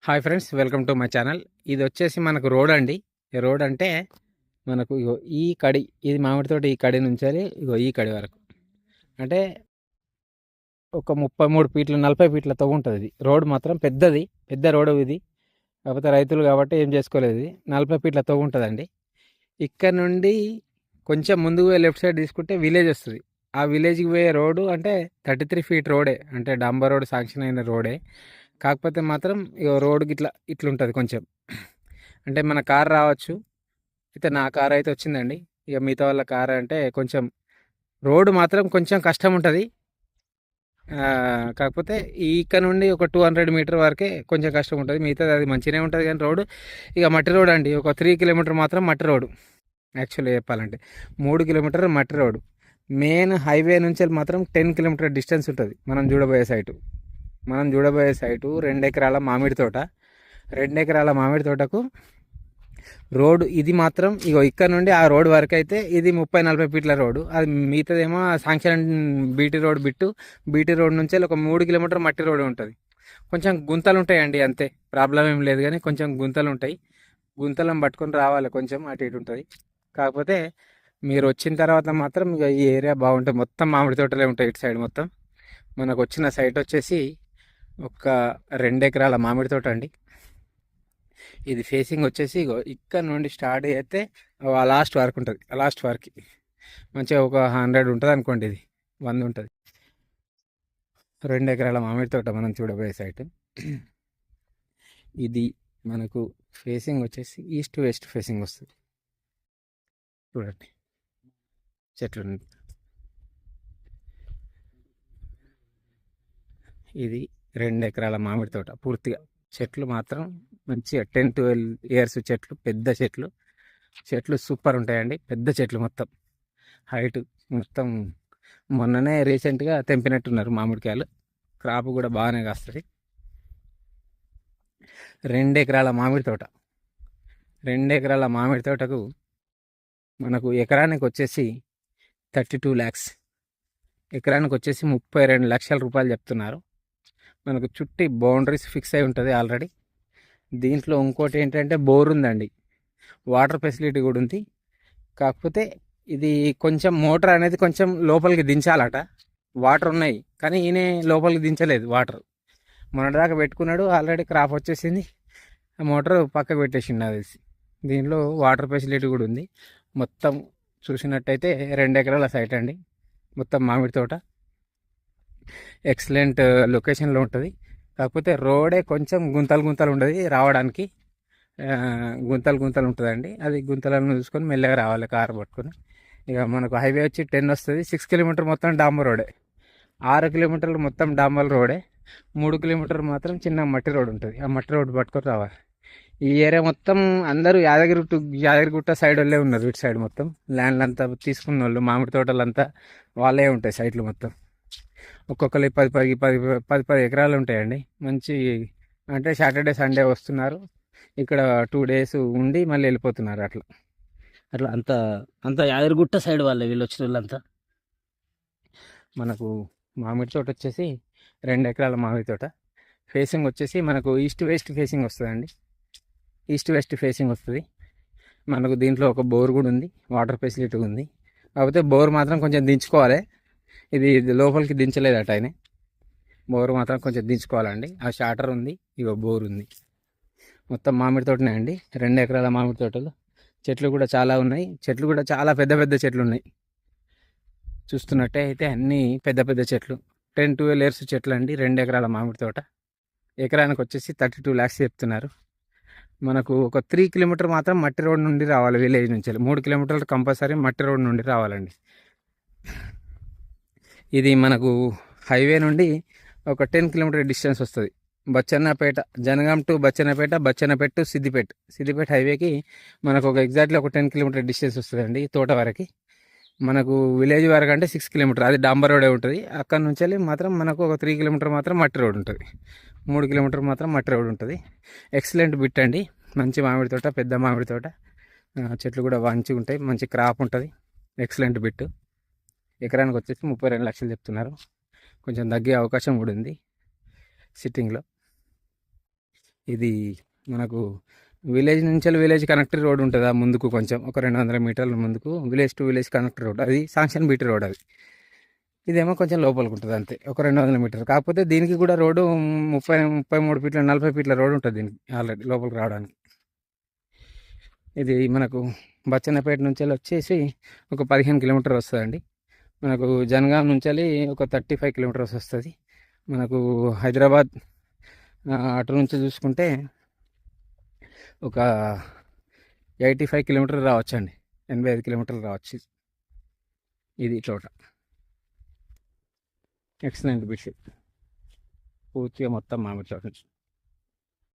Hi friends, welcome to my channel. ఇది వచ్చేసి మనకు రోడ్ అండి. ఈ రోడ్ అంటే మనకు ఇగో ఈ కడి, ఇది మామిడి తోట ఈ కడి నుంచి ఇగో ఈ కడి వరకు అంటే ఒక 33 ఫీట్లు 40 ఫీట్లతో ఉంటుంది. ఇది రోడ్ మాత్రం పెద్దది, పెద్ద రోడ్ ఇది. కాకపోతే రైతులు కాబట్టి ఏం చేసుకోలేదు. ఇది 40 ఫీట్లతో ఉంటుందండి. ఇక్కడ నుండి కొంచెం ముందుకు పోయి లెఫ్ట్ సైడ్ తీసుకుంటే విలేజ్ వస్తుంది. ఆ విలేజ్కి పోయే రోడ్డు అంటే 33 ఫీట్ రోడే, అంటే డాంబర్ రోడ్ శాంక్షన్ అయిన రోడే. కాకపోతే మాత్రం ఇక రోడ్డుకి ఇట్లుంటుంది కొంచెం, అంటే మన కార్ రావచ్చు. అయితే నా కార్ అయితే వచ్చిందండి. ఇక మిగతా వాళ్ళ కార్ అంటే కొంచెం రోడ్డు మాత్రం కొంచెం కష్టం ఉంటుంది. కాకపోతే ఇక్కడ నుండి ఒక 200 మీటర్ వరకే కొంచెం కష్టం ఉంటుంది. మిగతాది అది మంచిగానే ఉంటుంది. కానీ రోడ్డు ఇక మట్టి రోడ్ అండి. ఒక 3 కిలోమీటర్ మాత్రం మట్టి రోడ్డు. యాక్చువల్లీ చెప్పాలంటే 3 కిలోమీటర్ మట్టి రోడ్డు. మెయిన్ హైవే నుంచి మాత్రం 10 కిలోమీటర్ డిస్టెన్స్ ఉంటుంది. మనం చూడబోయే సైటు 2 ఎకరాల మామిడి తోట. 2 ఎకరాల మామిడి తోటకు రోడ్డు ఇది మాత్రం ఇగో ఇక్కడ నుండి ఆ రోడ్ వరకు అయితే ఇది 30-40 ఫీట్ల రోడ్డు. అది మిగతాదేమో శాంక్షన్ బీటీ రోడ్ నుంచి ఒక 3 కిలోమీటర్ మట్టి రోడ్డు ఉంటుంది. కొంచెం గుంతలు ఉంటాయండి, అంతే, ప్రాబ్లం ఏం లేదు. కానీ కొంచెం గుంతలు ఉంటాయి. గుంతలను పట్టుకొని రావాలి, కొంచెం అటు ఇటు ఉంటుంది. కాకపోతే మీరు వచ్చిన తర్వాత మాత్రం ఇక ఈ ఏరియా బాగుంటుంది. మొత్తం మామిడి తోటలే ఉంటాయి ఇటు సైడ్ మొత్తం. మనకు వచ్చిన సైట్ వచ్చేసి ఒక 2 ఎకరాల మామిడి తోట అండి. ఇది ఫేసింగ్ వచ్చేసి ఇక్కడ నుండి స్టార్ట్ అయితే లాస్ట్ వరకు ఉంటుంది. లాస్ట్ వరకు మంచిగా ఒక 100 ఉంటుంది అనుకోండి. ఇది 100 ఉంటుంది. 2 ఎకరాల మామిడి తోట మనం చూడబోయే సైట్ ఇది. మనకు ఫేసింగ్ వచ్చేసి ఈస్ట్ వెస్ట్ ఫేసింగ్ వస్తుంది. చూడండి చెట్లు. ఇది 2 ఎకరాల మామిడి తోట. పూర్తిగా చెట్లు మాత్రం మంచిగా 10-12 ఇయర్స్ చెట్లు, పెద్ద చెట్లు సూపర్ ఉంటాయండి. పెద్ద చెట్లు మొత్తం హైట్ మొత్తం. మొన్ననే రీసెంట్గా తెంపినట్టున్నారు మామిడికాయలు. క్రాప్ కూడా బాగానే కాస్తుంది. 2 ఎకరాల మామిడి తోట. 2 ఎకరాల మామిడి తోటకు మనకు ఎకరానికి వచ్చేసి 32 lakhs. ఎకరానికి వచ్చేసి 32 లక్షల రూపాయలు చెప్తున్నారు. మనకు చుట్టి బౌండరీస్ ఫిక్స్ అయి ఉంటుంది ఆల్రెడీ. దీంట్లో ఇంకోటి ఏంటంటే బోర్ ఉందండి, వాటర్ ఫెసిలిటీ కూడా ఉంది. కాకపోతే ఇది కొంచెం మోటార్ అనేది కొంచెం లోపలికి దించాలట. వాటర్ ఉన్నాయి కానీ ఈయన లోపలికి దించలేదు వాటర్. మొన్నటిదాకా పెట్టుకున్నాడు, ఆల్రెడీ క్రాప్ వచ్చేసింది. ఆ మోటార్ పక్కకు పెట్టేసిండు అది. దీనిలో వాటర్ ఫెసిలిటీ కూడా ఉంది. మొత్తం చూసినట్టయితే 2 ఎకరాల సైట్ అండి. మొత్తం మామిడి తోట ఎక్సలెంట్ లొకేషన్లో ఉంటుంది. కాకపోతే రోడే కొంచెం గుంతలు ఉంటుంది రావడానికి. గుంతలు ఉంటుందండి. అది గుంతలను చూసుకొని మెల్లగా రావాలి కారు పట్టుకొని. ఇక మనకు హైవే వచ్చి 10 వస్తుంది. 6 కిలోమీటర్ మొత్తం డాంబర్ రోడే. 6 కిలోమీటర్లు మొత్తం డాంబర్ రోడే. 3 కిలోమీటర్ మాత్రం చిన్న మట్టి రోడ్ ఉంటుంది. ఆ మట్టి రోడ్ పట్టుకొని రావాలి. ఈ ఏరియా మొత్తం అందరూ యాదగిరిగుట్ట సైడ్ వాళ్ళే ఉన్నారు. ఇటు సైడ్ మొత్తం ల్యాండ్లు అంతా తీసుకున్న వాళ్ళు, మామిడి తోటలంతా వాళ్ళే ఉంటాయి సైట్లు మొత్తం. ఒక్కొక్కరి 10 ఎకరాలు ఉంటాయండి. మంచి, అంటే సాటర్డే సండే వస్తున్నారు, ఇక్కడ 2 days ఉండి మళ్ళీ వెళ్ళిపోతున్నారు. అట్లా అట్లా అంత యాదగిరిగుట్ట సైడ్ వాళ్ళే వీళ్ళు వచ్చిన వాళ్ళంతా. మనకు మామిడి తోట వచ్చేసి 2 ఎకరాల మామిడి తోట. ఫేసింగ్ వచ్చేసి మనకు ఈస్ట్ వెస్ట్ ఫేసింగ్ వస్తుందండి. ఈస్ట్ వెస్ట్ ఫేసింగ్ వస్తుంది. మనకు దీంట్లో ఒక బోర్ కూడా ఉంది, వాటర్ ఫెసిలిటీ ఉంది. కాకపోతే బోర్ మాత్రం కొంచెం దించుకోవాలి. ఇది లోపలికి దించలేదట ఆయన. బోర్ మాత్రం కొంచెం దించుకోవాలండి. ఆ షాటర్ ఉంది, ఇగో బోర్ ఉంది. మొత్తం మామిడి తోటనే అండి. 2 ఎకరాల మామిడి తోటలు. చెట్లు కూడా చాలా ఉన్నాయి. చెట్లు కూడా చాలా పెద్ద చెట్లు ఉన్నాయి. చూస్తున్నట్టే అయితే అన్నీ పెద్ద చెట్లు. 10-12 years చెట్లు అండి. 2 ఎకరాల మామిడి తోట. ఎకరానికి వచ్చేసి 32 lakhs చెప్తున్నారు. మనకు ఒక 3 కిలోమీటర్ మాత్రం మట్టి రోడ్ నుండి రావాలి. విలేజ్ నుంచి 3 కిలోమీటర్లు కంపల్సరీ మట్టి రోడ్ నుండి రావాలండి. ఇది మనకు హైవే నుండి ఒక 10 కిలోమీటర్ డిస్టెన్స్ వస్తుంది. బచ్చన్నపేట, జనగాం టు బచ్చన్నపేట టు సిద్దిపేట హైవేకి మనకు ఒక ఎగ్జాక్ట్లీ ఒక 10 కిలోమీటర్ డిస్టెన్స్ వస్తుందండి. తోట వరకు మనకు విలేజ్ వరకు అంటే 6 కిలోమీటర్, అది డాంబర్ రోడే ఉంటుంది. అక్కడ నుంచి మాత్రం మనకు ఒక 3 కిలోమీటర్ మాత్రం మట్టి రోడ్ ఉంటుంది. 3 కిలోమీటర్ మాత్రం మట్టి రోడ్ ఉంటుంది. ఎక్సలెంట్ బిట్ అండి. మంచి మామిడి తోట, పెద్ద మామిడి తోట. చెట్లు కూడా మంచిగా ఉంటాయి, మంచి క్రాప్ ఉంటుంది. Excellent bit. ఎకరానికి వచ్చేసి 32 లక్షలు చెప్తున్నారు. కొంచెం తగ్గే అవకాశం కూడా ఉంది సిట్టింగ్లో. ఇది మనకు విలేజ్ నుంచి విలేజ్ కనెక్టర్ రోడ్ ఉంటుంది ఆ ముందుకు కొంచెం ఒక 200 మీటర్ల ముందుకు village to village connector road, అది శాంక్షన్ బీటీ రోడ్ అది. ఇదేమో కొంచెం లోపలికి ఉంటుంది అంతే, ఒక 200 మీటర్లు. కాకపోతే దీనికి కూడా రోడ్డు 33 ఫీట్ల 40 ఫీట్ల రోడ్ ఉంటుంది దీనికి ఆల్రెడీ లోపలికి రావడానికి. ఇది మనకు బచ్చన్నపేట నుంచి వచ్చేసి ఒక 15 కిలోమీటర్ వస్తుందండి. మనకు జనగాం నుంచి ఒక 35 కిలోమీటర్స్ వస్తుంది. మనకు హైదరాబాద్ అటు నుంచి చూసుకుంటే ఒక 85 కిలోమీటర్లు రావచ్చు అండి, 85 కిలోమీటర్లు రావచ్చు. ఇది చోట ఎక్సలెంట్ బిష్ పూర్తిగా మొత్తం మామిడి తోట.